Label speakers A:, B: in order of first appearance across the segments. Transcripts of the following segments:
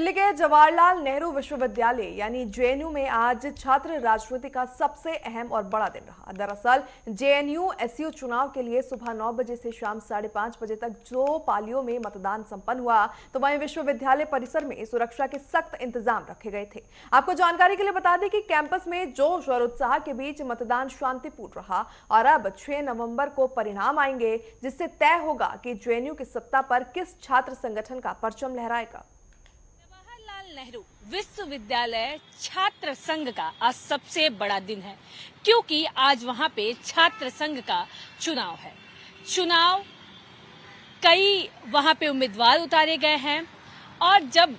A: दिल्ली के जवाहरलाल नेहरू विश्वविद्यालय यानी जेएनयू में आज छात्र राजनीति का सबसे अहम और बड़ा दिन रहा। दरअसल जेएनयू एसयू चुनाव के लिए सुबह 9 बजे से शाम 5:30 बजे तक 2 पालियों में मतदान संपन्न हुआ, तो वहीं विश्वविद्यालय परिसर में सुरक्षा के सख्त इंतजाम रखे गए थे। आपको जानकारी के लिए बता दें कि कैंपस में जोश और उत्साह के बीच मतदान शांतिपूर्ण रहा और अब 6 नवंबर को परिणाम आएंगे, जिससे तय होगा कि जेएनयू की सत्ता पर किस छात्र संगठन का परचम लहराएगा।
B: नेहरू विश्वविद्यालय छात्र संघ का आज सबसे बड़ा दिन है, क्योंकि आज वहां पे छात्र संघ का चुनाव है। कई वहां पे उम्मीदवार उतारे गए हैं और जब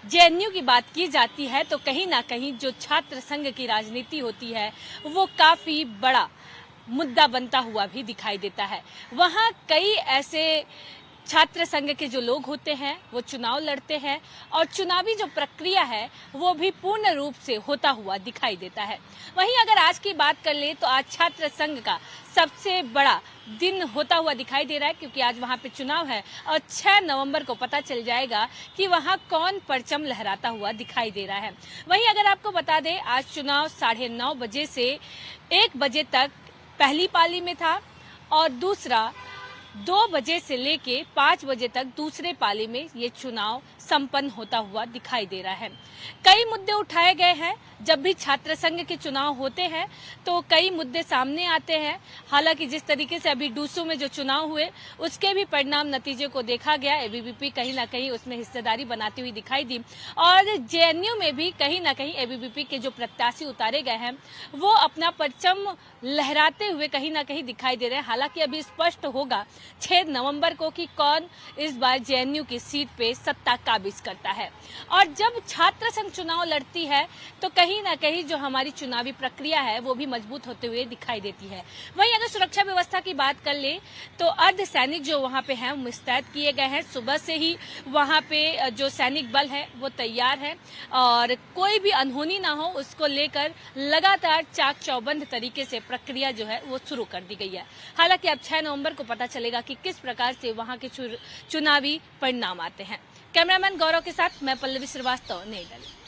B: जेएनयू की बात की जाती है तो कहीं ना कहीं जो छात्र संघ की राजनीति होती है वो काफी बड़ा मुद्दा बनता हुआ भी दिखाई देता है। वहां कई ऐसे छात्र संघ के जो लोग होते हैं वो चुनाव लड़ते हैं और चुनावी जो प्रक्रिया है वो भी पूर्ण रूप से होता हुआ दिखाई देता है। वहीं अगर आज की बात कर ले तो आज छात्र संघ का सबसे बड़ा दिन होता हुआ दिखाई दे रहा है, क्योंकि आज वहां पे चुनाव है और 6 नवंबर को पता चल जाएगा कि वहां कौन परचम लहराता हुआ दिखाई दे रहा है। वहीं अगर आपको बता दें, आज चुनाव 9:30 बजे से 1 बजे तक पहली पाली में था और दूसरा 2 बजे से लेके 5 बजे तक दूसरे पाली में ये चुनाव संपन्न होता हुआ दिखाई दे रहा है। कई मुद्दे उठाए गए हैं। जब भी छात्र संघ के चुनाव होते हैं तो कई मुद्दे सामने आते हैं। हालांकि जिस तरीके से अभी डूसू में जो चुनाव हुए उसके भी परिणाम नतीजे को देखा गया, एबीवीपी कहीं ना कहीं उसमें हिस्सेदारी बनाती हुई दिखाई दी और जेएनयू में भी कहीं ना कहीं एबीवीपी के जो प्रत्याशी उतारे गए हैं वो अपना परचम लहराते हुए कहीं ना कहीं दिखाई दे रहे हैं। हालांकि अभी स्पष्ट होगा 6 नवंबर को कि कौन इस बार जेएनयू की सीट पे सत्ता काबिज करता है। और जब छात्र संघ चुनाव लड़ती है तो कहीं ना कहीं जो हमारी चुनावी प्रक्रिया है वो भी मजबूत होते हुए दिखाई देती है। वहीं अगर सुरक्षा व्यवस्था की बात कर ले तो अर्धसैनिक जो वहां पे हैं मुस्तैद किए गए हैं। सुबह से ही वहां पे जो सैनिक बल है वो तैयार है और कोई भी अनहोनी ना हो उसको लेकर लगातार चाक चौबंद तरीके से प्रक्रिया जो है वो शुरू कर दी गई है। हालांकि अब 6 नवंबर को पता चलेगा कि किस प्रकार से वहां के चुनावी परिणाम आते हैं। कैमरामैन गौरव के साथ मैं पल्लवी श्रीवास्तव, नई दिल्ली।